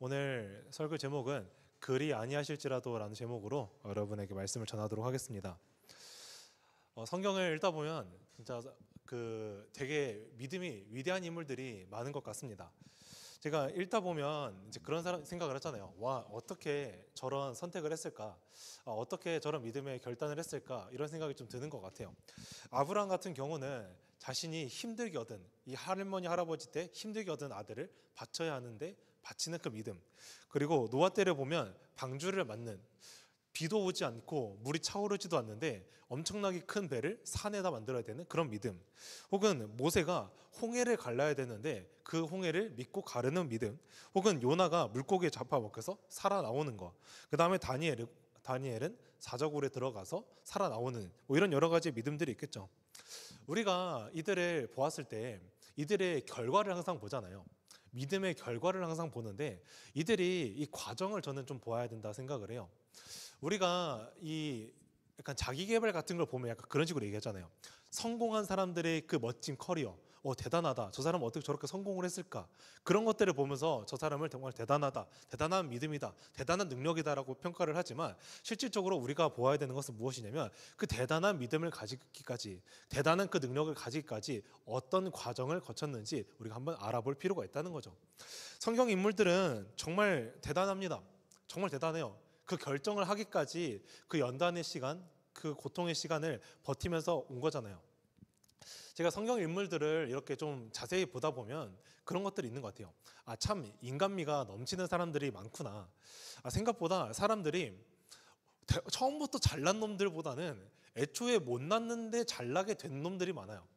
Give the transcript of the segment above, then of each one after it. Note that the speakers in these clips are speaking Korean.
오늘 설교 제목은 그리 아니하실지라도 라는 제목으로 여러분에게 말씀을 전하도록 하겠습니다. 성경을 읽다 보면 진짜 되게 믿음이 위대한 인물들이 많은 것 같습니다. 제가 읽다 보면 이제 그런 생각을 했잖아요. 와, 어떻게 저런 선택을 했을까? 어떻게 저런 믿음의 결단을 했을까? 이런 생각이 좀 드는 것 같아요. 아브라함 같은 경우는 자신이 힘들게 얻은 이 할머니 할아버지 때 힘들게 얻은 아들을 바쳐야 하는데 바치는 그 믿음, 그리고 노아 때를 보면 방주를 맞는, 비도 오지 않고 물이 차오르지도 않는데 엄청나게 큰 배를 산에다 만들어야 되는 그런 믿음, 혹은 모세가 홍해를 갈라야 되는데 그 홍해를 믿고 가르는 믿음, 혹은 요나가 물고기에 잡아먹혀서 살아나오는 거, 그 다음에 다니엘은 사자굴에 들어가서 살아나오는 이런 여러 가지 믿음들이 있겠죠. 우리가 이들을 보았을 때 이들의 결과를 항상 보잖아요. 믿음의 결과를 항상 보는데 이들이 이 과정을 저는 좀 보아야 된다 생각을 해요. 우리가 이 약간 자기 개발 같은 걸 보면 약간 그런 식으로 얘기하잖아요. 성공한 사람들의 그 멋진 커리어, 대단하다, 저 사람은 어떻게 저렇게 성공을 했을까, 그런 것들을 보면서 저 사람을 정말 대단하다, 대단한 믿음이다, 대단한 능력이다라고 평가를 하지만, 실질적으로 우리가 보아야 되는 것은 무엇이냐면 그 대단한 믿음을 가지기까지, 대단한 그 능력을 가지기까지 어떤 과정을 거쳤는지 우리가 한번 알아볼 필요가 있다는 거죠. 성경 인물들은 정말 대단합니다. 정말 대단해요. 그 결정을 하기까지 그 연단의 시간, 그 고통의 시간을 버티면서 온 거잖아요. 제가 성경 인물들을 이렇게 좀 자세히 보다 보면 그런 것들이 있는 것 같아요. 참 인간미가 넘치는 사람들이 많구나. 생각보다 사람들이 처음부터 잘난 놈들보다는 애초에 못났는데 잘나게 된 놈들이 많아요.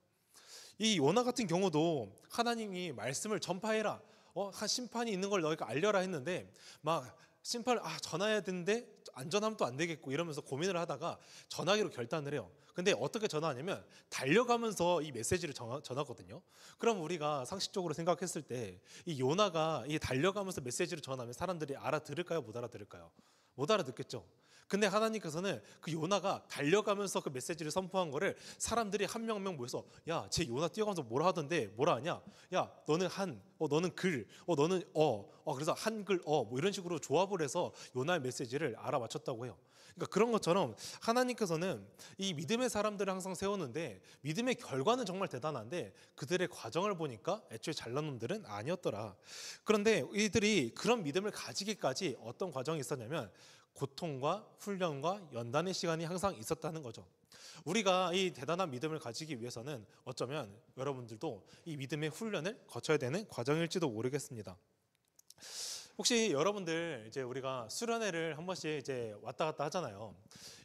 이 요나 같은 경우도 하나님이 말씀을 전파해라, 한 심판이 있는 걸 너희가 알려라 했는데 막 심판을 전해야 되는데 안전하면 또 안 되겠고 이러면서 고민을 하다가 전하기로 결단을 해요. 근데 어떻게 전하냐면 달려가면서 이 메시지를 전하거든요. 그럼 우리가 상식적으로 생각했을 때 이 요나가 이 달려가면서 메시지를 전하면 사람들이 알아들을까요? 못 알아들을까요? 못 알아듣겠죠. 근데 하나님께서는 그 요나가 달려가면서 그 메시지를 선포한 거를 사람들이 한 명 한 명 모여서, 야, 쟤 요나 뛰어가면서 뭐라 하던데 뭐라 하냐? 야, 너는 너는 글, 너는 그래서 한글, 뭐 이런 식으로 조합을 해서 요나의 메시지를 알아맞혔다고 해요. 그러니까 그런 것처럼 하나님께서는 이 믿음의 사람들을 항상 세우는데 믿음의 결과는 정말 대단한데 그들의 과정을 보니까 애초에 잘난 놈들은 아니었더라. 그런데 이들이 그런 믿음을 가지기까지 어떤 과정이 있었냐면 고통과 훈련과 연단의 시간이 항상 있었다는 거죠. 우리가 이 대단한 믿음을 가지기 위해서는 어쩌면 여러분들도 이 믿음의 훈련을 거쳐야 되는 과정일지도 모르겠습니다. 혹시 여러분들 이제 우리가 수련회를 한 번씩 이제 왔다 갔다 하잖아요.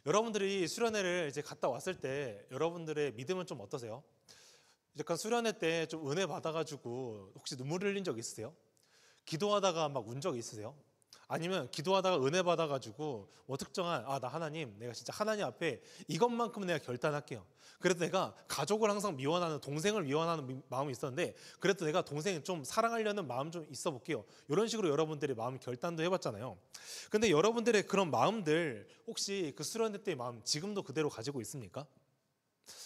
여러분들이 수련회를 이제 갔다 왔을 때 여러분들의 믿음은 좀 어떠세요? 약간 수련회 때 좀 은혜 받아가지고 혹시 눈물 흘린 적 있으세요? 기도하다가 막 운 적 있으세요? 아니면 기도하다가 은혜 받아가지고 특정한 나 하나님, 내가 진짜 하나님 앞에 이것만큼은 내가 결단할게요. 그래도 내가 가족을 항상 미워하는, 동생을 미워하는 마음이 있었는데 그래도 내가 동생 좀 사랑하려는 마음 좀 있어 볼게요. 이런 식으로 여러분들이 마음 결단도 해봤잖아요. 근데 여러분들의 그런 마음들 혹시 그 수련회 때의 마음 지금도 그대로 가지고 있습니까?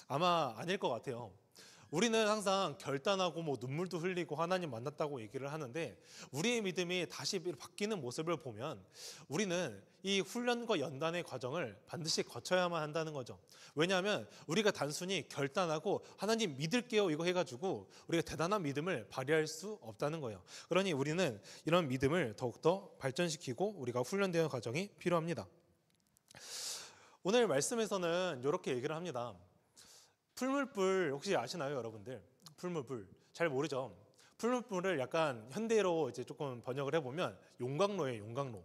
아마 아닐 것 같아요. 우리는 항상 결단하고 눈물도 흘리고 하나님 만났다고 얘기를 하는데 우리의 믿음이 다시 바뀌는 모습을 보면 우리는 이 훈련과 연단의 과정을 반드시 거쳐야만 한다는 거죠. 왜냐하면 우리가 단순히 결단하고 하나님 믿을게요 이거 해가지고 우리가 대단한 믿음을 발휘할 수 없다는 거예요. 그러니 우리는 이런 믿음을 더욱더 발전시키고 우리가 훈련되는 과정이 필요합니다. 오늘 말씀에서는 이렇게 얘기를 합니다. 풀물불 혹시 아시나요, 여러분들? 풀물불 잘 모르죠. 풀물불을 약간 현대로 이제 조금 번역을 해보면 용광로예요, 용광로.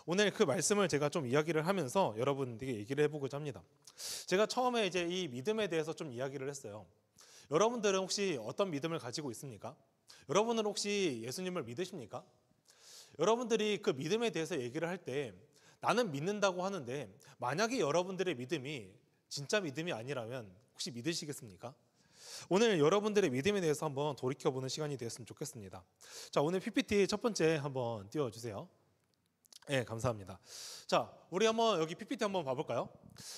오늘 그 말씀을 제가 좀 이야기를 하면서 여러분들에게 얘기를 해보고자 합니다. 제가 처음에 이제 이 믿음에 대해서 좀 이야기를 했어요. 여러분들은 혹시 어떤 믿음을 가지고 있습니까? 여러분은 혹시 예수님을 믿으십니까? 여러분들이 그 믿음에 대해서 얘기를 할 때 나는 믿는다고 하는데 만약에 여러분들의 믿음이 진짜 믿음이 아니라면 혹시 믿으시겠습니까? 오늘 여러분들의 믿음에 대해서 한번 돌이켜보는 시간이 되었으면 좋겠습니다. 자, 오늘 PPT 첫 번째 한번 띄워주세요. 네, 감사합니다. 자, 우리 한번 여기 PPT 한번 봐볼까요?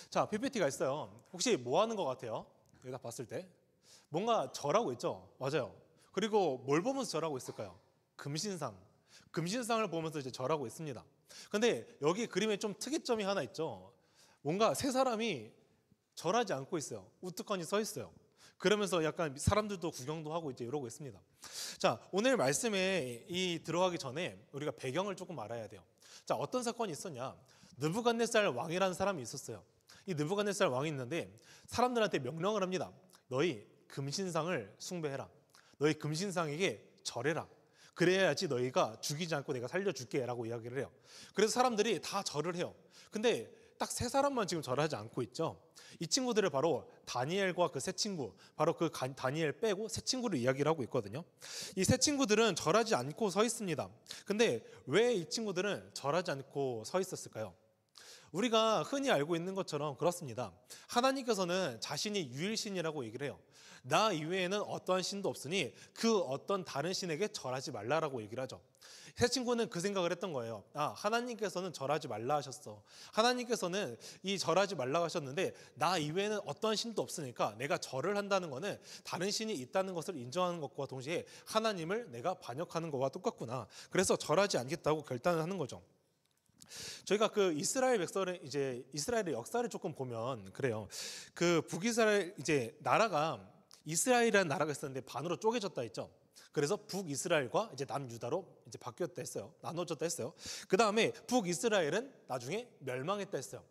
자, PPT가 있어요. 혹시 뭐 하는 것 같아요? 여기다 봤을 때 뭔가 절하고 있죠? 맞아요. 그리고 뭘 보면서 절하고 있을까요? 금신상. 금신상을 보면서 이제 절하고 있습니다. 근데 여기 그림에 좀 특이점이 하나 있죠. 뭔가 세 사람이 절하지 않고 있어요. 우뚝하니 서 있어요. 그러면서 약간 사람들도 구경도 하고 이제 이러고 있습니다. 자, 오늘 말씀에 들어가기 전에 우리가 배경을 조금 알아야 돼요. 자, 어떤 사건이 있었냐? 느부갓네살 왕이라는 사람이 있었어요. 이 느부갓네살 왕이 있는데 사람들한테 명령을 합니다. 너희 금신상을 숭배해라. 너희 금신상에게 절해라. 그래야지 너희가 죽이지 않고 내가 살려줄게 라고 이야기를 해요. 그래서 사람들이 다 절을 해요. 근데 딱 세 사람만 지금 절하지 않고 있죠. 이 친구들을 바로 다니엘과 그 세 친구, 바로 그 다니엘 빼고 세 친구를 이야기를 하고 있거든요. 이 세 친구들은 절하지 않고 서 있습니다. 근데 왜 이 친구들은 절하지 않고 서 있었을까요? 우리가 흔히 알고 있는 것처럼 그렇습니다. 하나님께서는 자신이 유일신이라고 얘기를 해요. 나 이외에는 어떠한 신도 없으니 그 어떤 다른 신에게 절하지 말라라고 얘기를 하죠. 세 친구는 그 생각을 했던 거예요. 아, 하나님께서는 절하지 말라 하셨어. 하나님께서는 이 절하지 말라 하셨는데 나 이외에는 어떠한 신도 없으니까 내가 절을 한다는 것은 다른 신이 있다는 것을 인정하는 것과 동시에 하나님을 내가 반역하는 것과 똑같구나. 그래서 절하지 않겠다고 결단을 하는 거죠. 저희가 그 이스라엘 백성을 이제 이스라엘의 역사를 조금 보면 그래요. 그 북이스라엘 이제 나라가 이스라엘이라는 나라가 있었는데 반으로 쪼개졌다 했죠. 그래서 북이스라엘과 이제 남유다로 이제 바뀌었다 했어요. 나눠졌다 했어요. 그 다음에 북이스라엘은 나중에 멸망했다 했어요.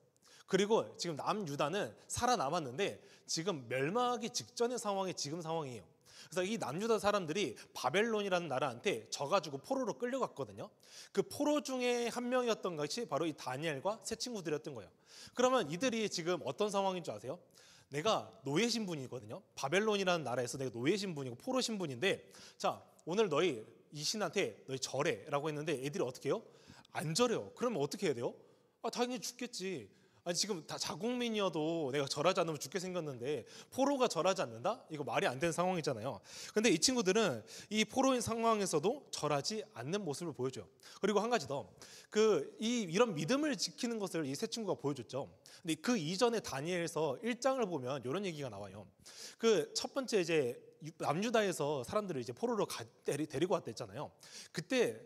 그리고 지금 남유다는 살아남았는데 지금 멸망하기 직전의 상황이 지금 상황이에요. 그래서 이 남유다 사람들이 바벨론이라는 나라한테 져가지고 포로로 끌려갔거든요. 그 포로 중에 한 명이었던 것이 바로 이 다니엘과 세 친구들이었던 거예요. 그러면 이들이 지금 어떤 상황인 줄 아세요? 내가 노예 신분이거든요. 바벨론이라는 나라에서 내가 노예 신분이고 포로 신분인데, 자, 오늘 너희 이 신한테 너희 절해라고 했는데 애들이 어떻게 해요? 안 절해요. 그러면 어떻게 해야 돼요? 아, 당연히 죽겠지. 아니, 지금 다 자국민이어도 내가 절하지 않으면 죽게 생겼는데 포로가 절하지 않는다? 이거 말이 안 되는 상황이잖아요. 근데 이 친구들은 이 포로인 상황에서도 절하지 않는 모습을 보여줘요. 그리고 한 가지 더, 이런 믿음을 지키는 것을 이 세 친구가 보여줬죠. 근데 그 이전에 다니엘서 1장을 보면 이런 얘기가 나와요. 그 첫 번째 이제 남유다에서 사람들을 이제 포로로 데리고 왔다 했잖아요. 그때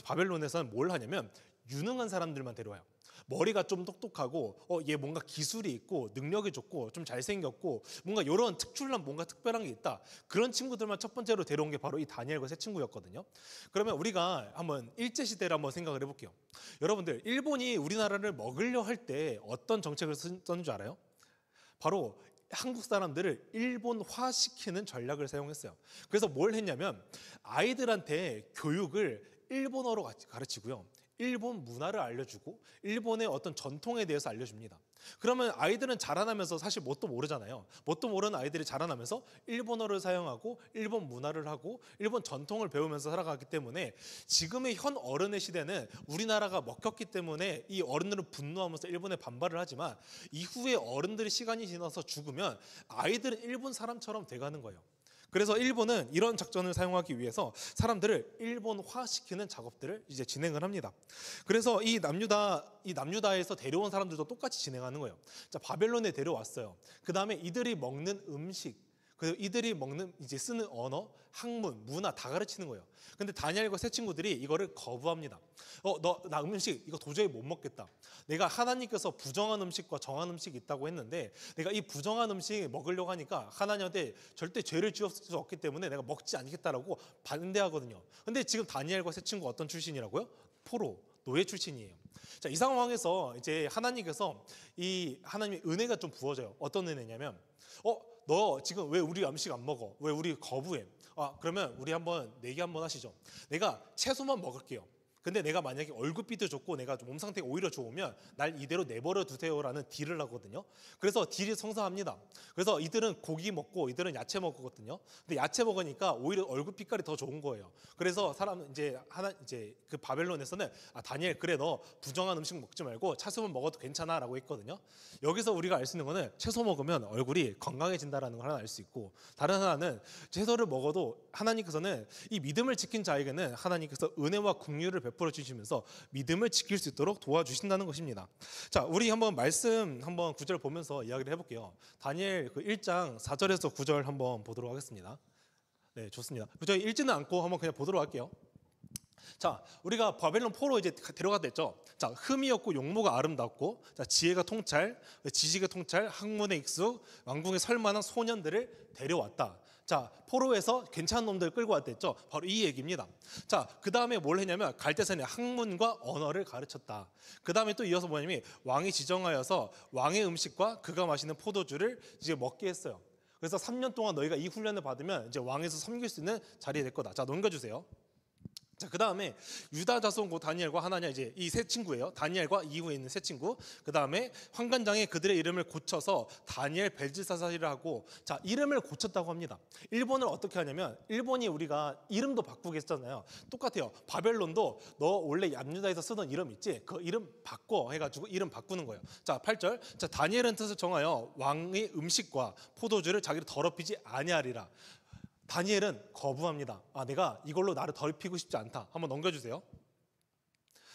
바벨론에서는 뭘 하냐면 유능한 사람들만 데려와요. 머리가 좀 똑똑하고 얘 뭔가 기술이 있고 능력이 좋고 좀 잘생겼고 뭔가 이런 뭔가 특별한 게 있다. 그런 친구들만 첫 번째로 데려온 게 바로 이 다니엘과 세 친구였거든요. 그러면 우리가 한번 일제시대를 한번 생각을 해볼게요. 여러분들, 일본이 우리나라를 먹으려 할 때 어떤 정책을 썼는 줄 알아요? 바로 한국 사람들을 일본화시키는 전략을 사용했어요. 그래서 뭘 했냐면 아이들한테 교육을 일본어로 가르치고요. 일본 문화를 알려주고 일본의 어떤 전통에 대해서 알려줍니다. 그러면 아이들은 자라나면서 사실 뭣도 모르잖아요. 뭣도 모르는 아이들이 자라나면서 일본어를 사용하고 일본 문화를 하고 일본 전통을 배우면서 살아가기 때문에 지금의 현 어른의 시대는 우리나라가 먹혔기 때문에 이 어른들은 분노하면서 일본에 반발을 하지만 이후에 어른들이 시간이 지나서 죽으면 아이들은 일본 사람처럼 돼가는 거예요. 그래서 일본은 이런 작전을 사용하기 위해서 사람들을 일본화시키는 작업들을 이제 진행을 합니다. 그래서 이 남유다에서 데려온 사람들도 똑같이 진행하는 거예요. 자, 바벨론에 데려왔어요. 그 다음에 이들이 먹는 음식, 이들이 이제 쓰는 언어, 학문, 문화 다 가르치는 거예요. 근데 다니엘과 세 친구들이 이거를 거부합니다. 나 음식 이거 도저히 못 먹겠다. 내가 하나님께서 부정한 음식과 정한 음식이 있다고 했는데 내가 이 부정한 음식 먹으려고 하니까 하나님한테 절대 죄를 지을 수 없기 때문에 내가 먹지 않겠다라고 반대하거든요. 근데 지금 다니엘과 세 친구 어떤 출신이라고요? 포로, 노예 출신이에요. 자, 이 상황에서 이제 하나님께서 하나님의 은혜가 좀 부어져요. 어떤 은혜냐면 너 지금 왜 우리 음식 안 먹어? 왜 우리 거부해? 그러면 우리 한번 내기 한번 하시죠. 내가 채소만 먹을게요. 근데 내가 만약에 얼굴빛도 좋고 내가 몸 상태가 오히려 좋으면 날 이대로 내버려 두세요라는 딜을 하거든요. 그래서 딜이 성사합니다. 그래서 이들은 고기 먹고 이들은 야채 먹거든요. 근데 야채 먹으니까 오히려 얼굴 빛깔이 더 좋은 거예요. 그래서 사람은 이제 그 바벨론에서는 다니엘, 그래, 너 부정한 음식 먹지 말고 채소만 먹어도 괜찮아라고 했거든요. 여기서 우리가 알 수 있는 거는 채소 먹으면 얼굴이 건강해진다라는 걸 하나 알 수 있고, 다른 하나는 채소를 먹어도 하나님께서는 이 믿음을 지킨 자에게는 하나님께서 은혜와 긍휼을 베풀어 주시면서 믿음을 지킬 수 있도록 도와주신다는 것입니다. 자, 우리 말씀 한번 9절 보면서 이야기를 해볼게요. 다니엘 1장 4절에서 9절 한번 보도록 하겠습니다. 네, 좋습니다. 저희 읽지는 않고 한번 그냥 보도록 할게요. 자, 우리가 바벨론 포로 이제 데려갔다 했죠. 자, 흠이 없고 용모가 아름답고, 자, 지혜가 통찰, 지식의 통찰, 학문의 익숙, 왕궁에 설만한 소년들을 데려왔다. 자, 포로에서 괜찮은 놈들 끌고 왔다 했죠. 바로 이 얘기입니다. 자, 그 다음에 뭘 했냐면 갈대산에 학문과 언어를 가르쳤다. 그 다음에 또 이어서 뭐냐면 왕이 지정하여서 왕의 음식과 그가 마시는 포도주를 이제 먹게 했어요. 그래서 3년 동안 너희가 이 훈련을 받으면 이제 왕에서 섬길 수 있는 자리에 될 거다. 자, 넘겨주세요. 자, 그 다음에 유다 자손 곧 다니엘과 하나냐, 이제 이 세 친구예요. 다니엘과 이후에 있는 세 친구. 그 다음에 환관장에 그들의 이름을 고쳐서 다니엘 벨즈사살이라 하고, 자, 이름을 고쳤다고 합니다. 일본을 어떻게 하냐면, 일본이 우리가 이름도 바꾸게 했잖아요. 똑같아요. 바벨론도 너 원래 남유다에서 쓰던 이름 있지? 그 이름 바꿔 해가지고 이름 바꾸는 거예요. 자, 8절. 자, 다니엘은 뜻을 정하여 왕의 음식과 포도주를 자기를 더럽히지 아니하리라. 다니엘은 거부합니다. 내가 이걸로 나를 더럽히고 싶지 않다. 한번 넘겨주세요.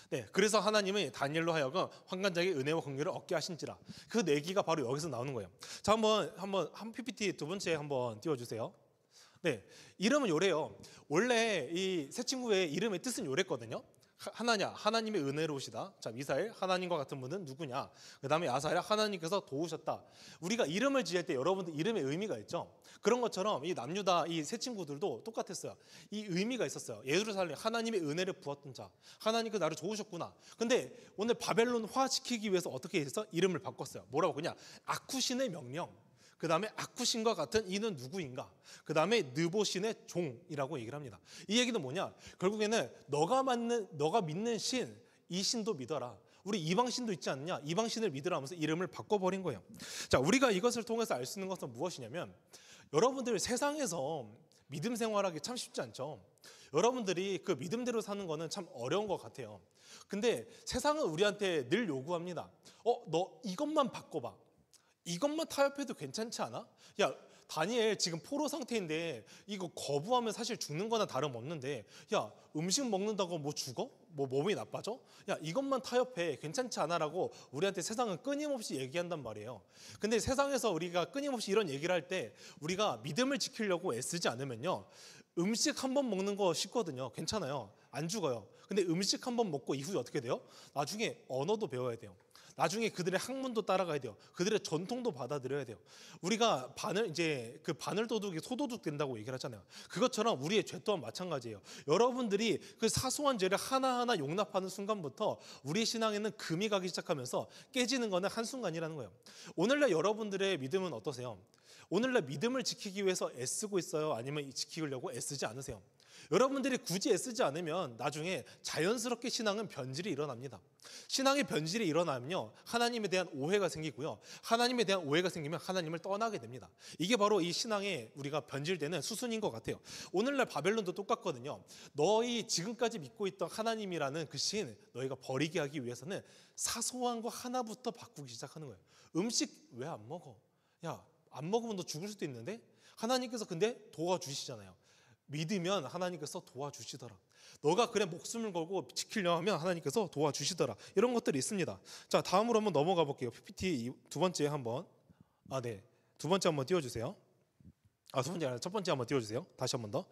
네, 그래서 하나님이 다니엘로 하여금 환관장의 은혜와 긍휼을 얻게 하신지라. 그 내기가 바로 여기서 나오는 거예요. 자, 한 PPT 두 번째 한번 띄워주세요. 네, 이름은 요래요. 원래 이 세 친구의 이름의 뜻은 요랬거든요. 하나냐, 하나님의 은혜로우시다. 자, 미사엘, 하나님과 같은 분은 누구냐? 그 다음에 아사엘, 하나님께서 도우셨다. 우리가 이름을 지을 때 여러분들 이름의 의미가 있죠. 그런 것처럼 이 남유다 이 세 친구들도 똑같았어요. 이 의미가 있었어요. 예루살렘, 하나님의 은혜를 부었던 자, 하나님께서 나를 도우셨구나. 근데 오늘 바벨론화 시키기 위해서 어떻게 해서 이름을 바꿨어요. 뭐라고 그냥 아쿠신의 명령. 그 다음에 아쿠신과 같은 이는 누구인가? 그 다음에 느보신의 종이라고 얘기를 합니다. 이 얘기는 뭐냐? 결국에는 너가 믿는 신, 이 신도 믿어라. 우리 이방신도 있지 않느냐? 이방신을 믿으라 하면서 이름을 바꿔버린 거예요. 자, 우리가 이것을 통해서 알 수 있는 것은 무엇이냐면, 여러분들 세상에서 믿음 생활하기 참 쉽지 않죠. 여러분들이 그 믿음대로 사는 거는 참 어려운 것 같아요. 근데 세상은 우리한테 늘 요구합니다. 너 이것만 바꿔봐. 이것만 타협해도 괜찮지 않아? 야, 다니엘 지금 포로 상태인데 이거 거부하면 사실 죽는 거나 다름없는데, 야, 음식 먹는다고 뭐 죽어? 뭐 몸이 나빠져? 야, 이것만 타협해. 괜찮지 않아? 라고 우리한테 세상은 끊임없이 얘기한단 말이에요. 근데 세상에서 우리가 끊임없이 이런 얘기를 할 때 우리가 믿음을 지키려고 애쓰지 않으면요, 음식 한 번 먹는 거 쉽거든요. 괜찮아요. 안 죽어요. 근데 음식 한 번 먹고 이후에 어떻게 돼요? 나중에 언어도 배워야 돼요. 나중에 그들의 학문도 따라가야 돼요. 그들의 전통도 받아들여야 돼요. 우리가 그 바늘도둑이 소도둑 된다고 얘기를 하잖아요. 그것처럼 우리의 죄 또한 마찬가지예요. 여러분들이 그 사소한 죄를 하나하나 용납하는 순간부터 우리 신앙에는 금이 가기 시작하면서 깨지는 것은 한순간이라는 거예요. 오늘날 여러분들의 믿음은 어떠세요? 오늘날 믿음을 지키기 위해서 애쓰고 있어요? 아니면 지키려고 애쓰지 않으세요? 여러분들이 굳이 애쓰지 않으면 나중에 자연스럽게 신앙은 변질이 일어납니다. 신앙의 변질이 일어나면요, 하나님에 대한 오해가 생기고요. 하나님에 대한 오해가 생기면 하나님을 떠나게 됩니다. 이게 바로 이 신앙에 우리가 변질되는 수순인 것 같아요. 오늘날 바벨론도 똑같거든요. 너희 지금까지 믿고 있던 하나님이라는 그 신 너희가 버리게 하기 위해서는 사소한 거 하나부터 바꾸기 시작하는 거예요. 음식 왜 안 먹어? 야, 안 먹으면 너 죽을 수도 있는데? 하나님께서 근데 도와주시잖아요. 믿으면 하나님께서 도와주시더라. 너가 그래 목숨을 걸고 지키려 하면 하나님께서 도와주시더라. 이런 것들이 있습니다. 자, 다음으로 한번 넘어가 볼게요. PPT 두 번째 한번. 네. 두 번째 한번 띄워주세요. 두 번째 아니라 첫 번째 한번 띄워주세요. 다시 한번 더.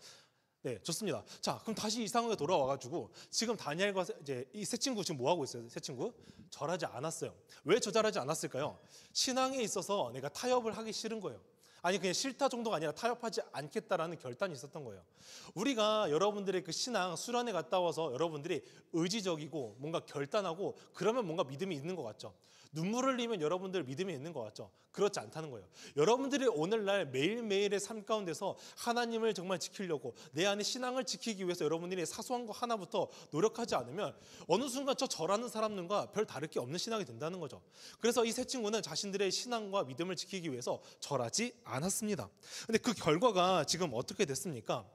네, 좋습니다. 자, 그럼 다시 이 상황에 돌아와가지고 지금 다니엘과 이제 이 세 친구 지금 뭐 하고 있어요? 세 친구 절하지 않았어요. 왜 절하지 않았을까요? 신앙에 있어서 내가 타협을 하기 싫은 거예요. 아니, 그냥 싫다 정도가 아니라 타협하지 않겠다라는 결단이 있었던 거예요. 우리가 여러분들의 그 신앙 수련회 갔다 와서 여러분들이 의지적이고 뭔가 결단하고 그러면 뭔가 믿음이 있는 것 같죠. 눈물을 흘리면 여러분들 믿음이 있는 것 같죠. 그렇지 않다는 거예요. 여러분들이 오늘날 매일매일의 삶 가운데서 하나님을 정말 지키려고 내 안에 신앙을 지키기 위해서 여러분들이 사소한 거 하나부터 노력하지 않으면 어느 순간 저 절하는 사람들과 별 다를 게 없는 신앙이 된다는 거죠. 그래서 이 세 친구는 자신들의 신앙과 믿음을 지키기 위해서 절하지 않았습니다. 근데 그 결과가 지금 어떻게 됐습니까?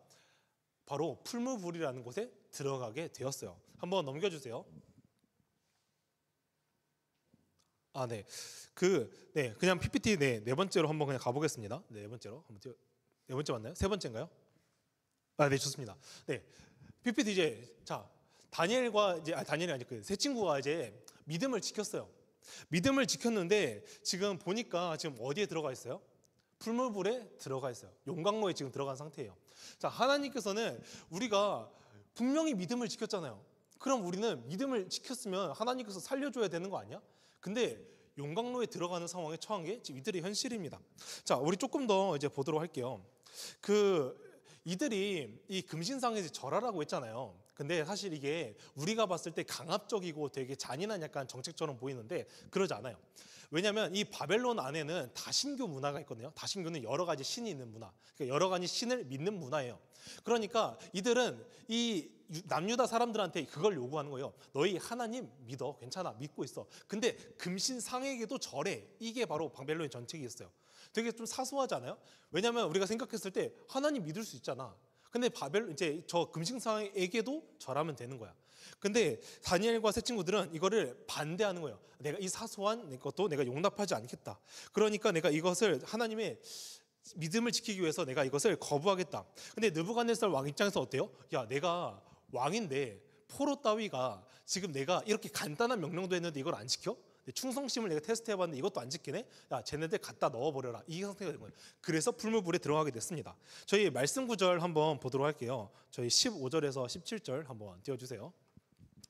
바로 풀무불이라는 곳에 들어가게 되었어요. 한번 넘겨주세요. 네. 그냥 PPT 네 번째로 한번 그냥 가보겠습니다. 네 번째로 한번 네 번째 맞나요? 세 번째인가요? 네, 좋습니다. 네. PPT 이제 다니엘과 다니엘이 아니 그 세 친구가 이제 믿음을 지켰어요. 믿음을 지켰는데 지금 보니까 지금 어디에 들어가 있어요? 풀무불에 들어가 있어요. 용광로에 지금 들어간 상태예요. 자, 하나님께서는 우리가 분명히 믿음을 지켰잖아요. 그럼 우리는 믿음을 지켰으면 하나님께서 살려줘야 되는 거 아니야? 근데 용광로에 들어가는 상황에 처한 게 지금 이들의 현실입니다. 자, 우리 조금 더 이제 보도록 할게요. 이들이 이 금신상에서 절하라고 했잖아요. 근데 사실 이게 우리가 봤을 때 강압적이고 되게 잔인한 약간 정책처럼 보이는데 그러지 않아요. 왜냐하면 이 바벨론 안에는 다신교 문화가 있거든요. 다신교는 여러 가지 신이 있는 문화, 그러니까 여러 가지 신을 믿는 문화예요. 그러니까 이들은 이 남유다 사람들한테 그걸 요구하는 거예요. 너희 하나님 믿어, 괜찮아, 믿고 있어. 근데 금신상에게도 절해. 이게 바로 바벨론의 정책이었어요. 되게 좀 사소하지 않아요? 왜냐하면 우리가 생각했을 때 하나님 믿을 수 있잖아. 근데 이제 저 금신상에게도 절하면 되는 거야. 근데 다니엘과 세 친구들은 이거를 반대하는 거예요. 내가 이 사소한 것도 내가 용납하지 않겠다. 그러니까 내가 이것을 하나님의 믿음을 지키기 위해서 내가 이것을 거부하겠다. 근데 느부갓네살 왕 입장에서 어때요? 야, 내가 왕인데 포로 따위가 지금 내가 이렇게 간단한 명령도 했는데 이걸 안 지켜? 충성심을 내가 테스트해봤는데 이것도 안 지키네? 야, 쟤네들 갖다 넣어버려라. 이 상태가 된 거예요. 그래서 풀무불에 들어가게 됐습니다. 저희 말씀 구절 한번 보도록 할게요. 저희 15절에서 17절 한번 띄워주세요.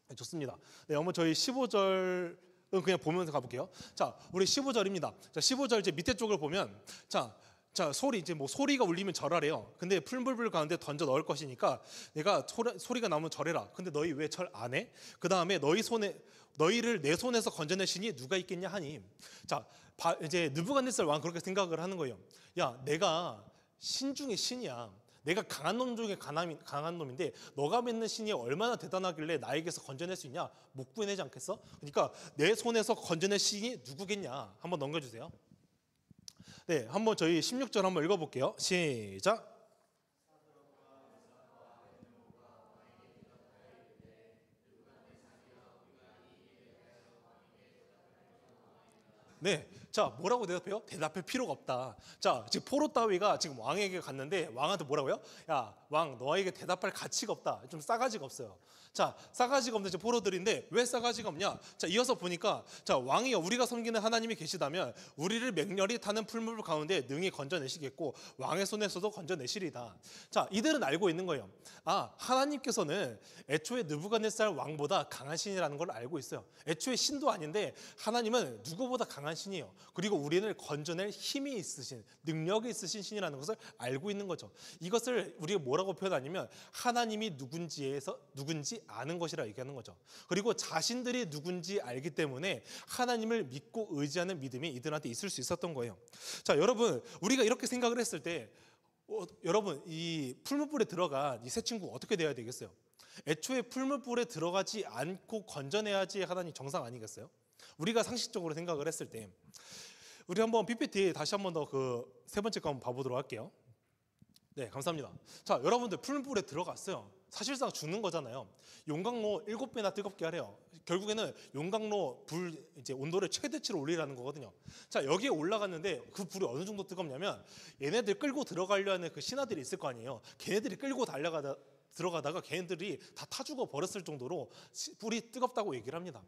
네, 좋습니다. 네, 한번 저희 15절 그냥 보면서 가볼게요. 자, 우리 15절입니다. 자, 15절 이제 밑에 쪽을 보면 자, 이제 뭐 소리가 울리면 절하래요. 근데 풀무불 가운데 던져 넣을 것이니까 내가 소리가 나오면 절해라. 근데 너희 왜 절 안 해? 그 다음에 너희를 내 손에서 건져낼 신이 누가 있겠냐 하니. 자, 이제 느부갓네살 왕 그렇게 생각을 하는 거예요. 야, 내가 신 중에 신이야. 내가 강한 놈 중에 강한 놈인데 너가 믿는 신이 얼마나 대단하길래 나에게서 건져낼 수 있냐? 못 구해내지 않겠어? 그러니까 내 손에서 건져낼 신이 누구겠냐? 한번 넘겨주세요. 네, 한번 저희 16절 한번 읽어볼게요. 시작. 네, 자, 뭐라고 대답해요? 대답할 필요가 없다. 자, 지금 포로 따위가 지금 왕에게 갔는데 왕한테 뭐라고요? 야, 왕, 너에게 대답할 가치가 없다. 좀 싸가지가 없어요. 자, 싸가지가 없는 포로들인데 왜 싸가지가 없냐? 자, 이어서 보니까 자, 왕이여, 우리가 섬기는 하나님이 계시다면 우리를 맹렬히 타는 풀무불 가운데 능히 건져내시겠고 왕의 손에서도 건져내시리다. 자, 이들은 알고 있는 거예요. 아, 하나님께서는 애초에 느부갓네살 왕보다 강한 신이라는 걸 알고 있어요. 애초에 신도 아닌데 하나님은 누구보다 강한 신이에요. 그리고 우리를 건져낼 힘이 있으신, 능력이 있으신 신이라는 것을 알고 있는 거죠. 이것을 우리가 뭐라고 표현하냐면 하나님이 누군지 아는 것이라 얘기하는 거죠. 그리고 자신들이 누군지 알기 때문에 하나님을 믿고 의지하는 믿음이 이들한테 있을 수 있었던 거예요. 자, 여러분, 우리가 이렇게 생각을 했을 때 여러분, 이 풀무불에 들어간 이 세 친구 어떻게 돼야 되겠어요? 애초에 풀무불에 들어가지 않고 건져내야지 하나님 정상 아니겠어요? 우리가 상식적으로 생각을 했을 때 우리 한번 PPT 다시 한번 더 세 번째 거 한번 봐보도록 할게요. 네, 감사합니다. 자, 여러분들 풀무불에 들어갔어요. 사실상 죽는 거잖아요. 용광로 7배나 뜨겁게 하래요. 결국에는 용광로 불 이제 온도를 최대치로 올리라는 거거든요. 자, 여기에 올라갔는데 그 불이 어느 정도 뜨겁냐면 얘네들 끌고 들어가려는 그 신하들이 있을 거 아니에요. 걔네들이 끌고 들어가다가 걔네들이 다 타 죽어 버렸을 정도로 불이 뜨겁다고 얘기를 합니다.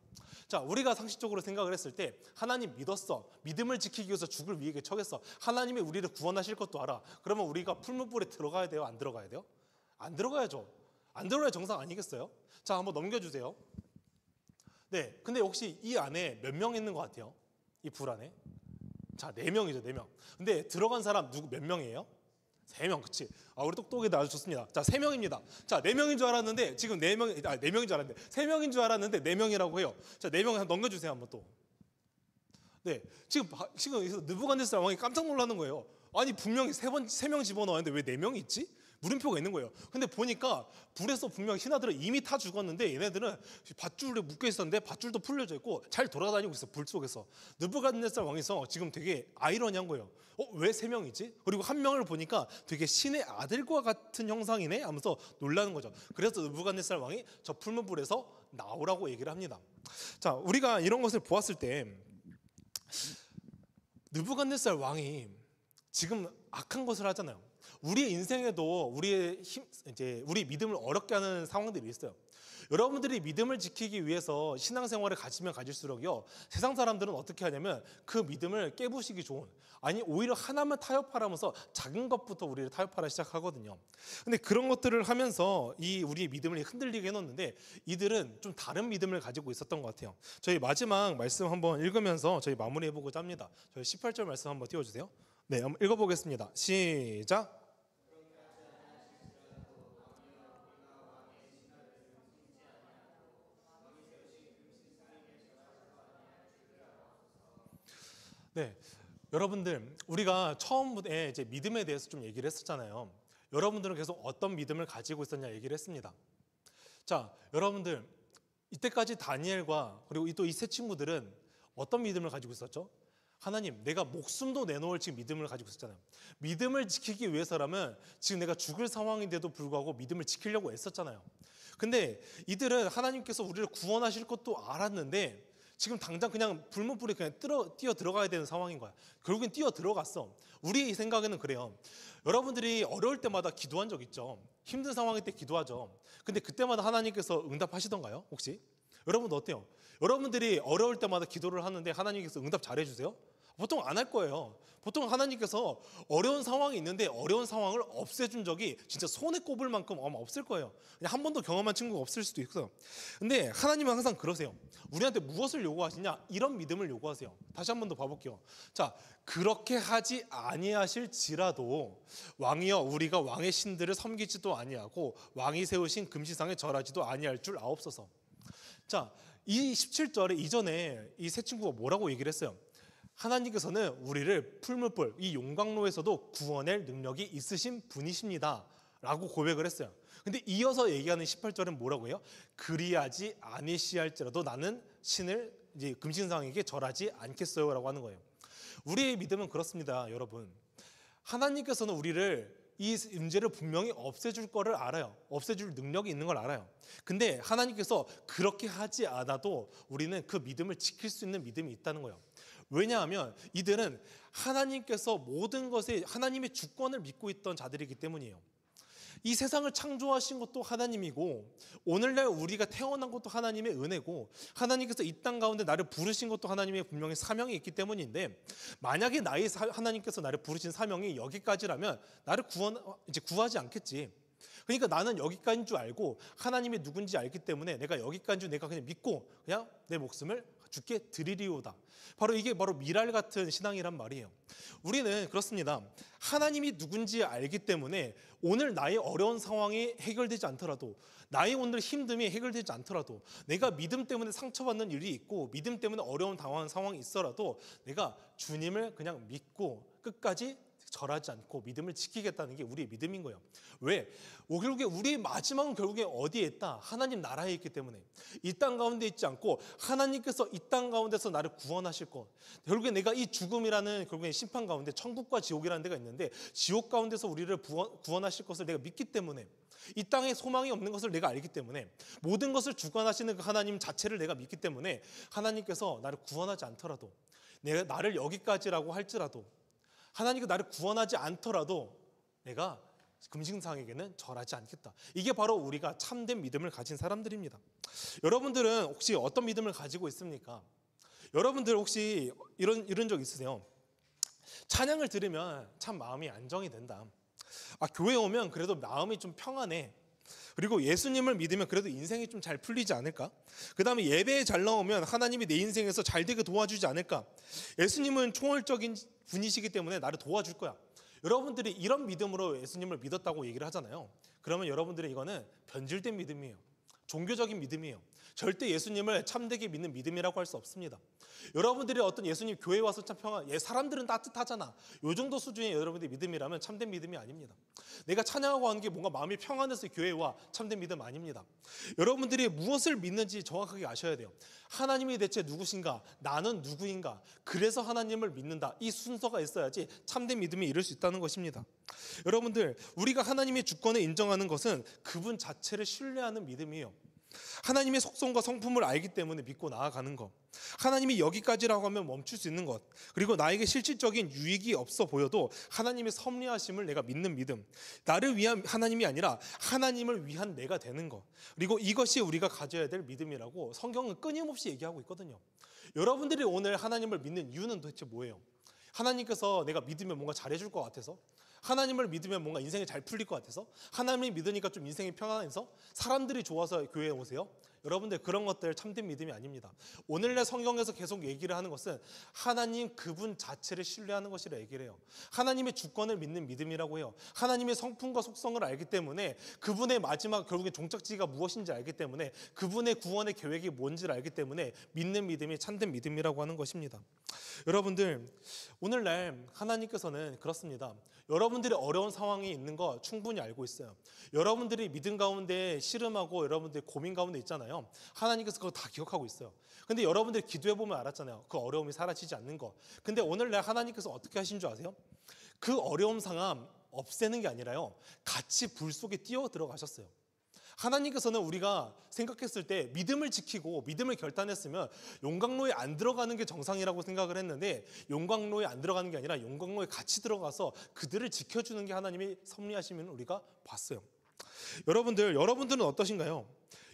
자, 우리가 상식적으로 생각을 했을 때 하나님 믿었어. 믿음을 지키기 위해서 죽을 위기에 처했어. 하나님이 우리를 구원하실 것도 알아. 그러면 우리가 풀무불에 들어가야 돼요? 안 들어가야 돼요? 안 들어가야죠. 안 들어야 정상 아니겠어요? 자, 한번 넘겨주세요. 네, 근데 혹시 이 안에 몇 명 있는 것 같아요? 이 불 안에? 자, 4명이죠, 4명. 근데 들어간 사람 몇 명이에요? 3명, 그치? 아, 우리 똑똑이들 아주 좋습니다. 자, 3명입니다. 자, 4명인 줄 알았는데 지금 4명인 줄 알았는데 3명인 줄 알았는데 4명이라고 해요. 자, 4명 한번 넘겨주세요, 한번 또. 네, 지금 느부갓네살 왕이 깜짝 놀라는 거예요. 아니, 분명히 3명 집어넣었는데 왜 4명이 있지? 물음표가 있는 거예요. 근데 보니까 불에서 분명 신하들은 이미 타 죽었는데 얘네들은 밧줄에 묶여 있었는데 밧줄도 풀려져 있고 잘 돌아다니고 있어, 불 속에서. 느부갓네살 왕이서 지금 되게 아이러니한 거예요. 왜 3명이지? 그리고 한 명을 보니까 되게 신의 아들과 같은 형상이네 하면서 놀라는 거죠. 그래서 느부갓네살 왕이 저 풀무불에서 나오라고 얘기를 합니다. 자, 우리가 이런 것을 보았을 때 느부갓네살 왕이 지금 악한 것을 하잖아요. 우리의 인생에도 우리 믿음을 어렵게 하는 상황들이 있어요. 여러분들이 믿음을 지키기 위해서 신앙생활을 가지면 가질수록요, 세상 사람들은 어떻게 하냐면 그 믿음을 깨부시기 좋은, 아니 오히려 하나만 타협하라면서 작은 것부터 우리를 타협하라 시작하거든요. 근데 그런 것들을 하면서 이 우리의 믿음을 흔들리게 해놓는데, 이들은 좀 다른 믿음을 가지고 있었던 것 같아요. 저희 마지막 말씀 한번 읽으면서 저희 마무리해보고자 합니다. 저희 18절 말씀 한번 띄워주세요. 네, 한번 읽어보겠습니다. 시작. 네, 여러분들, 우리가 처음에 이제 믿음에 대해서 좀 얘기를 했었잖아요. 여러분들은 계속 어떤 믿음을 가지고 있었냐 얘기를 했습니다. 자, 여러분들, 이때까지 다니엘과 그리고 또 이 세 친구들은 어떤 믿음을 가지고 있었죠? 하나님, 내가 목숨도 내놓을 지금 믿음을 가지고 있었잖아요. 믿음을 지키기 위해서라면 지금 내가 죽을 상황인데도 불구하고 믿음을 지키려고 애썼잖아요. 근데 이들은 하나님께서 우리를 구원하실 것도 알았는데 지금 당장 그냥 불문불이 그냥 뛰어 들어가야 되는 상황인 거야. 결국엔 뛰어 들어갔어. 우리 생각에는 그래요. 여러분들이 어려울 때마다 기도한 적 있죠. 힘든 상황일 때 기도하죠. 근데 그때마다 하나님께서 응답하시던가요? 혹시? 여러분도 어때요? 여러분들이 어려울 때마다 기도를 하는데 하나님께서 응답 잘해주세요? 보통 안 할 거예요. 보통 하나님께서 어려운 상황이 있는데 어려운 상황을 없애준 적이 진짜 손에 꼽을 만큼 아마 없을 거예요. 그냥 한 번도 경험한 친구가 없을 수도 있어요. 근데 하나님은 항상 그러세요. 우리한테 무엇을 요구하시냐? 이런 믿음을 요구하세요. 다시 한 번 더 봐볼게요. 자, 그렇게 하지 아니하실지라도 왕이여 우리가 왕의 신들을 섬기지도 아니하고 왕이 세우신 금시상에 절하지도 아니할 줄 아옵소서. 자, 이 17절에 이전에 이 세 친구가 뭐라고 얘기를 했어요? 하나님께서는 우리를 풀무불, 이 용광로에서도 구원할 능력이 있으신 분이십니다 라고 고백을 했어요. 근데 이어서 얘기하는 18절은 뭐라고 해요? 그리하지 아니시할지라도 나는 신을 이제 금신상에게 절하지 않겠어요 라고 하는 거예요. 우리의 믿음은 그렇습니다, 여러분. 하나님께서는 우리를 이 문제를 분명히 없애줄 거를 알아요. 없애줄 능력이 있는 걸 알아요. 근데 하나님께서 그렇게 하지 않아도 우리는 그 믿음을 지킬 수 있는 믿음이 있다는 거예요. 왜냐하면 이들은 하나님께서 모든 것에 하나님의 주권을 믿고 있던 자들이기 때문이에요. 이 세상을 창조하신 것도 하나님이고 오늘날 우리가 태어난 것도 하나님의 은혜고 하나님께서 이 땅 가운데 나를 부르신 것도 하나님의 분명히 사명이 있기 때문인데, 만약에 하나님께서 나를 부르신 사명이 여기까지라면 나를 구하지 않겠지. 그러니까 나는 여기까지인 줄 알고 하나님이 누군지 알기 때문에 내가 여기까지인 줄 내가 그냥 믿고 그냥 내 목숨을 주께 드리리오다. 이게 바로 미랄 같은 신앙이란 말이에요. 우리는 그렇습니다. 하나님이 누군지 알기 때문에 오늘 나의 어려운 상황이 해결되지 않더라도, 나의 오늘 힘듦이 해결되지 않더라도, 내가 믿음 때문에 상처받는 일이 있고 믿음 때문에 어려운 당황한 상황이 있어라도 내가 주님을 그냥 믿고 끝까지 절하지 않고 믿음을 지키겠다는 게 우리의 믿음인 거예요. 왜? 결국에 우리의 마지막은 결국에 어디에 있다? 하나님 나라에 있기 때문에. 이 땅 가운데 있지 않고 하나님께서 이 땅 가운데서 나를 구원하실 것. 결국에 내가 이 죽음이라는 결국에 심판 가운데 천국과 지옥이라는 데가 있는데 지옥 가운데서 우리를 구원하실 것을 내가 믿기 때문에, 이 땅에 소망이 없는 것을 내가 알기 때문에, 모든 것을 주관하시는 그 하나님 자체를 내가 믿기 때문에 하나님께서 나를 구원하지 않더라도, 나를 여기까지라고 할지라도, 하나님께서 나를 구원하지 않더라도 내가 금신상에게는 절하지 않겠다. 이게 바로 우리가 참된 믿음을 가진 사람들입니다. 여러분들은 혹시 어떤 믿음을 가지고 있습니까? 여러분들 혹시 이런 적 있으세요? 찬양을 들으면 참 마음이 안정이 된다. 교회 오면 그래도 마음이 좀 평안해. 그리고 예수님을 믿으면 그래도 인생이 좀 잘 풀리지 않을까? 그 다음에 예배에 잘 나오면 하나님이 내 인생에서 잘 되게 도와주지 않을까? 예수님은 초월적인 분이시기 때문에 나를 도와줄 거야. 여러분들이 이런 믿음으로 예수님을 믿었다고 얘기를 하잖아요. 그러면 여러분들은 이거는 변질된 믿음이에요. 종교적인 믿음이에요. 절대 예수님을 참되게 믿는 믿음이라고 할 수 없습니다. 여러분들이 어떤 예수님 교회 와서 참 사람들은 따뜻하잖아, 이 정도 수준의 여러분들의 믿음이라면 참된 믿음이 아닙니다. 내가 찬양하고 하는 게 뭔가 마음이 평안해서 교회에 와, 참된 믿음 아닙니다. 여러분들이 무엇을 믿는지 정확하게 아셔야 돼요. 하나님이 대체 누구신가? 나는 누구인가? 그래서 하나님을 믿는다. 이 순서가 있어야지 참된 믿음이 이룰 수 있다는 것입니다. 여러분들, 우리가 하나님의 주권을 인정하는 것은 그분 자체를 신뢰하는 믿음이에요. 하나님의 속성과 성품을 알기 때문에 믿고 나아가는 것, 하나님이 여기까지라고 하면 멈출 수 있는 것, 그리고 나에게 실질적인 유익이 없어 보여도 하나님의 섭리하심을 내가 믿는 믿음, 나를 위한 하나님이 아니라 하나님을 위한 내가 되는 것, 그리고 이것이 우리가 가져야 될 믿음이라고 성경은 끊임없이 얘기하고 있거든요. 여러분들이 오늘 하나님을 믿는 이유는 도대체 뭐예요? 하나님께서 내가 믿으면 뭔가 잘해줄 것 같아서, 하나님을 믿으면 뭔가 인생이 잘 풀릴 것 같아서, 하나님을 믿으니까 좀 인생이 평안해서, 사람들이 좋아서 교회에 오세요? 여러분들 그런 것들 참된 믿음이 아닙니다. 오늘날 성경에서 계속 얘기를 하는 것은 하나님 그분 자체를 신뢰하는 것이라 얘기를 해요. 하나님의 주권을 믿는 믿음이라고 해요. 하나님의 성품과 속성을 알기 때문에, 그분의 마지막 결국에 종착지가 무엇인지 알기 때문에, 그분의 구원의 계획이 뭔지를 알기 때문에 믿는 믿음이 참된 믿음이라고 하는 것입니다. 여러분들, 오늘날 하나님께서는 그렇습니다. 여러분들이 어려운 상황이 있는 거 충분히 알고 있어요. 여러분들이 믿음 가운데 씨름하고 여러분들이 고민 가운데 있잖아요. 하나님께서 그거 다 기억하고 있어요. 근데 여러분들이 기도해보면 알았잖아요. 그 어려움이 사라지지 않는 거. 근데 오늘날 하나님께서 어떻게 하신 줄 아세요? 그 어려움 상황 없애는 게 아니라요, 같이 불 속에 뛰어 들어가셨어요. 하나님께서는 우리가 생각했을 때 믿음을 지키고 믿음을 결단했으면 용광로에 안 들어가는 게 정상이라고 생각을 했는데, 용광로에 안 들어가는 게 아니라 용광로에 같이 들어가서 그들을 지켜주는 게 하나님의 섭리하심을 우리가 봤어요. 여러분들은 어떠신가요?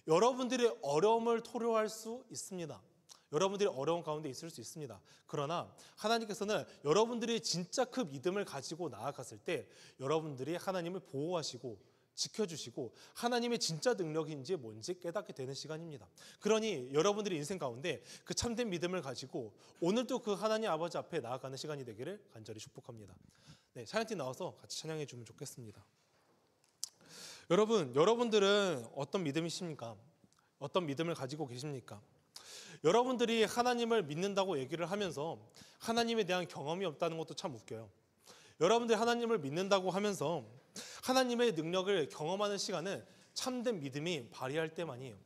여러분들의 어려움을 토로할 수 있습니다. 여러분들이 어려운 가운데 있을 수 있습니다. 그러나 하나님께서는 여러분들이 진짜 그 믿음을 가지고 나아갔을 때 여러분들이 하나님을 보호하시고 지켜주시고 하나님의 진짜 능력인지 뭔지 깨닫게 되는 시간입니다. 그러니 여러분들의 인생 가운데 그 참된 믿음을 가지고 오늘도 그 하나님 아버지 앞에 나아가는 시간이 되기를 간절히 축복합니다. 네, 찬양팀 나와서 같이 찬양해 주면 좋겠습니다. 여러분들은 어떤 믿음이십니까? 어떤 믿음을 가지고 계십니까? 여러분들이 하나님을 믿는다고 얘기를 하면서 하나님에 대한 경험이 없다는 것도 참 웃겨요. 여러분들이 하나님을 믿는다고 하면서 하나님의 능력을 경험하는 시간은 참된 믿음이 발휘할 때만이에요.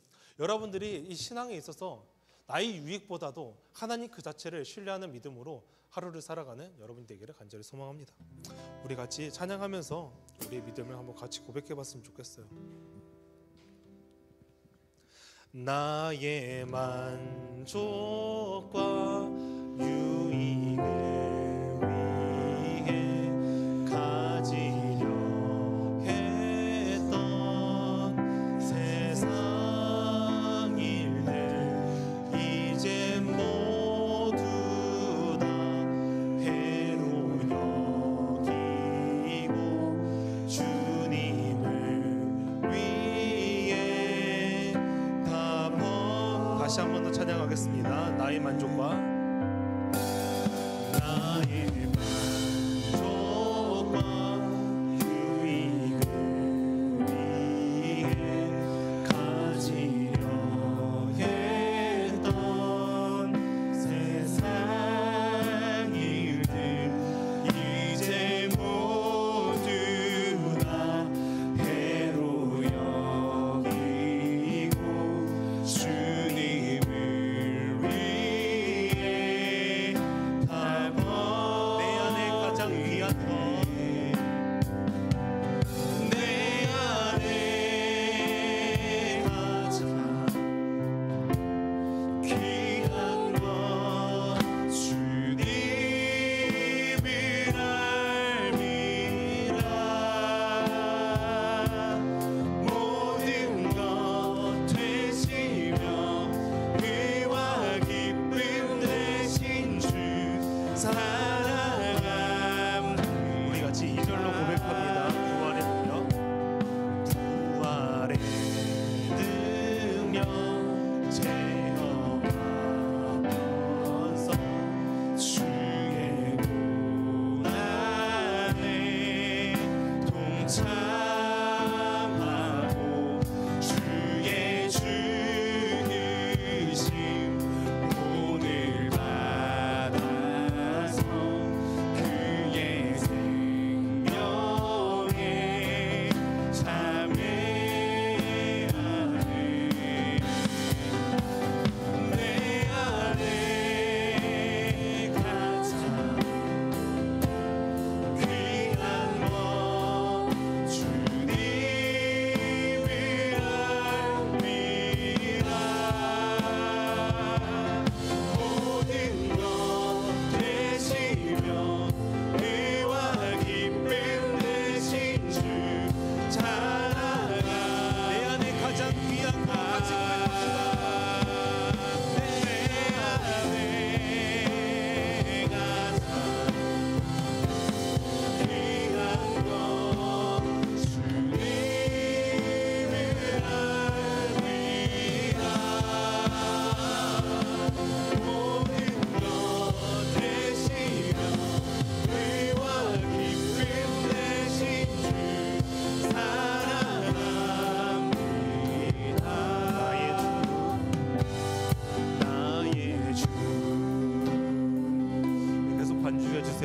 여러분들이 이 신앙에 있어서 나의 유익보다도 하나님 그 자체를 신뢰하는 믿음으로 하루를 살아가는 여러분 되기를 간절히 소망합니다. 우리 같이 찬양하면서 우리의 믿음을 한번 같이 고백해봤으면 좋겠어요. 나의 만족과 유익을 다시 한 번 더 찬양하겠습니다. 나의 만족과 유익을 위해 가지려 했던 세상 일들 이제 모두 다 해로 여기고 주님을 위해 내 안에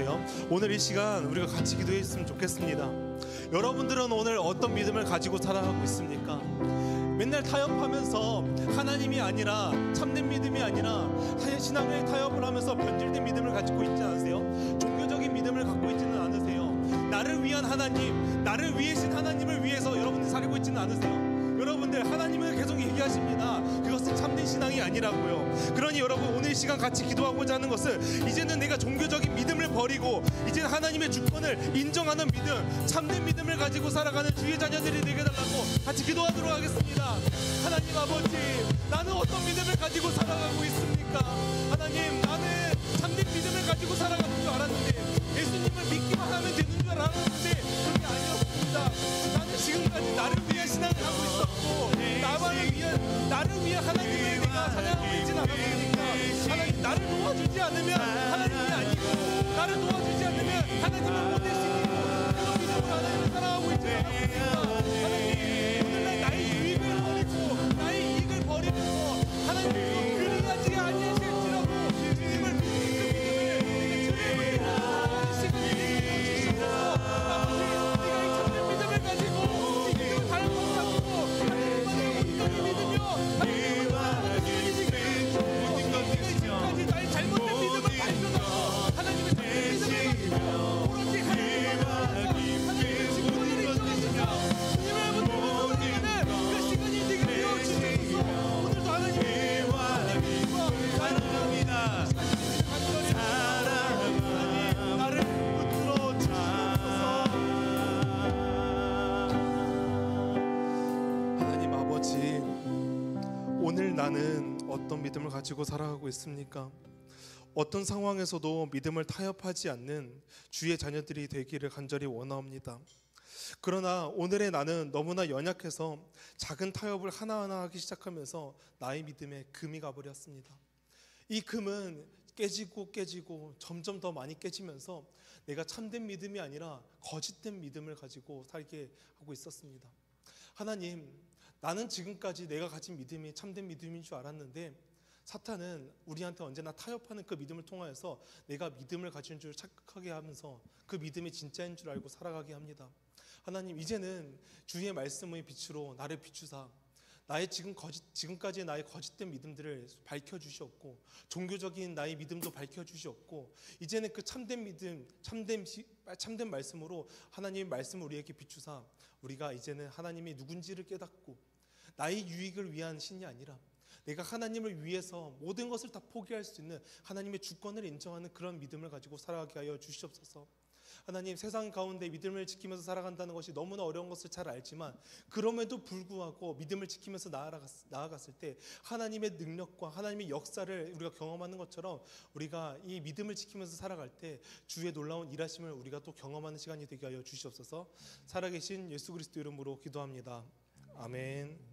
않으세요? 오늘 이 시간 우리가 같이 기도했으면 좋겠습니다. 여러분들은 오늘 어떤 믿음을 가지고 살아가고 있습니까? 맨날 타협하면서 하나님이 아니라 참된 믿음이 아니라 신앙을 타협을 하면서 변질된 믿음을 가지고 있지 않으세요? 종교적인 믿음을 갖고 있지는 않으세요? 나를 위한 하나님, 나를 위해신 하나님을 위해서 여러분들 살고 있지는 않으세요? 여러분들, 하나님은 계속 얘기하십니다. 그것은 참된 신앙이 아니라고요. 그러니 여러분, 오늘 이 시간 같이 기도하고자 하는 것은 이제는 내가 종교적인 믿음을 버리고 이제는 하나님의 주권을 인정하는 믿음, 참된 믿음을 가지고 살아가는 주의 자녀들이 되게 달라고 같이 기도하도록 하겠습니다. 하나님 아버지, 나는 어떤 믿음을 가지고 살아가고 있습니까? 하나님, 나는 참된 믿음을 가지고 살아가는 줄 알았는데, 예수님을 믿기만 하면 되는 줄 알았는데 그게 아니었습니다. 나는 지금까지 나를 위해 신앙을 하고 있었고, 나를 위해 하나님을 내가 찬양하고 있진 않았으니까, 하나님, 나를 도와주지 않으면 하나님이 아니고, 나를 도와주지 않으면 하나님은 못 되시고, 그런 믿음으로 하나님을 사랑하고 있지 않았습니까? 하나님, 오늘날 나의 유익을 버리고 나의 이익을 버리면서 하나님께서 그리하지 아니하실지라도 주님을 믿는 그 믿음을 내가 주님을 주시옵소서. 아버지, 내가 이 참된 믿음을 가지고 이 믿음을 달고 가지고 하나님만을 온전히 믿으며 하나님을 지금까지 나의 잘못된 믿음을 발견하고 하나님의 참된 믿음을 가지고 오로지 하나님의 직분을 인정하시며 주님을 붙들는 그 시간이 되게 되어 주시옵소서. 오늘도 하나님의 사랑합니다. 나를 붙들어 주시옵소서. 하나님 아버지, 오늘 나는 어떤 믿음을 가지고 살아가고 있습니까? 어떤 상황에서도 믿음을 타협하지 않는 주의 자녀들이 되기를 간절히 원하옵니다. 그러나 오늘의 나는 너무나 연약해서 작은 타협을 하나하나 하기 시작하면서 나의 믿음에 금이 가버렸습니다. 이 금은 깨지고 점점 더 많이 깨지면서 내가 참된 믿음이 아니라 거짓된 믿음을 가지고 살게 하고 있었습니다. 하나님, 나는 지금까지 내가 가진 믿음이 참된 믿음인 줄 알았는데 사탄은 우리한테 언제나 타협하는 그 믿음을 통하여서 내가 믿음을 가진 줄 착각하게 하면서 그 믿음이 진짜인 줄 알고 살아가게 합니다. 하나님, 이제는 주의 말씀의 빛으로 나를 비추사 나의 지금까지의 나의 거짓된 믿음들을 밝혀주시옵고, 종교적인 나의 믿음도 밝혀주시옵고, 이제는 그 참된 믿음, 참된 말씀으로 하나님의 말씀을 우리에게 비추사 우리가 이제는 하나님이 누군지를 깨닫고 나의 유익을 위한 신이 아니라 내가 하나님을 위해서 모든 것을 다 포기할 수 있는 하나님의 주권을 인정하는 그런 믿음을 가지고 살아가게 하여 주시옵소서. 하나님, 세상 가운데 믿음을 지키면서 살아간다는 것이 너무나 어려운 것을 잘 알지만 그럼에도 불구하고 믿음을 지키면서 나아갔을 때 하나님의 능력과 하나님의 역사를 우리가 경험하는 것처럼 우리가 이 믿음을 지키면서 살아갈 때 주의 놀라운 일하심을 우리가 또 경험하는 시간이 되게 하여 주시옵소서. 살아계신 예수 그리스도 이름으로 기도합니다. 아멘.